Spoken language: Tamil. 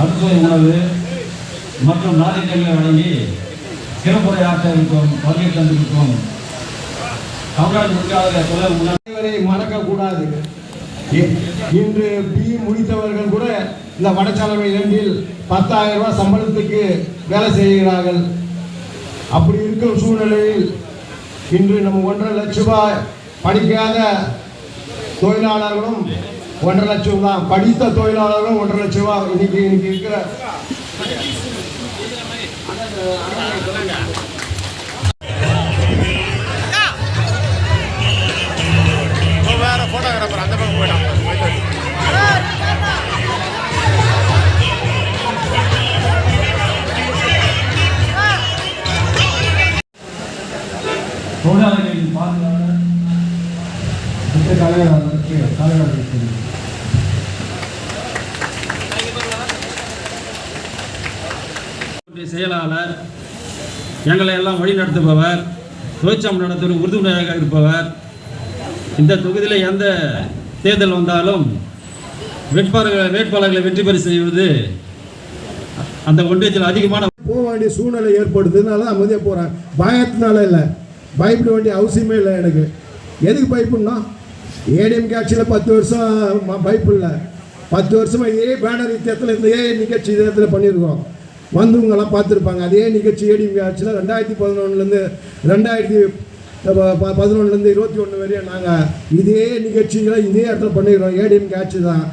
அறுசுவை உணவு மற்றும் நாளிதழ்களை வழங்கி சிறப்புரையாற்ற இருக்கும் வருகை தந்திருக்கும் தமிழ்நாடு உறுப்பினர் தொடர் உணவை மறக்கக்கூடாது. இன்று பி முடித்தவர்கள் கூட இந்த வடசாலை 2இல் 10,000 ரூபாய் சம்பளத்துக்கு வேலை செய்கிறார்கள். அப்படி இருக்கும் சூழ்நிலையில் இன்று நம்ம 1.5 லட்சம் ரூபாய் படிக்காத தொழிலாளர்களும் 1.5 லட்சம் தான், படித்த தொழிலாளர்களும் 1.5 லட்சம் ரூபாய் இன்னைக்கு இருக்கிற போட்டோகிராஃபர் அந்த பக்கம் போயிட்டாங்க. தொழிலாளர்களின் பாதுகாப்பு செயலாளர், எங்களை எல்லாம் வழி நடத்துபவர், தொழிற்சங்கம் நடத்தும் உறுதுணையாக இருப்பவர். இந்த தொகுதியில் எந்த தேர்தல் வந்தாலும் வேட்பாளர்களை வெற்றி பெற செய்வது அந்த ஒன்றியத்தில் அதிகமான போக வேண்டிய சூழ்நிலை ஏற்படுதுனால அமைதியாக போகிறேன். பயத்தினால இல்லை, பயப்பட வேண்டிய அவசியமே இல்லை. எனக்கு எதுக்கு பயப்படணும்? ஏடிஎம் ஆட்சியில் 10 வருஷம் பயப்பு இல்லை. 10 வருஷமாக இதே பேனர் இத்தியத்தில் இதே நிகழ்ச்சி இதயத்தில் பண்ணியிருக்கோம். வந்தவங்கெல்லாம் பார்த்துருப்பாங்க. அதே நிகழ்ச்சி ஏடிஎம் ஆட்சியில் 2011 2011 வரையும் நாங்கள் இதே நிகழ்ச்சிகளை இதே இடத்துல பண்ணிக்கிறோம். ஏடிஎம் ஆட்சி தான்.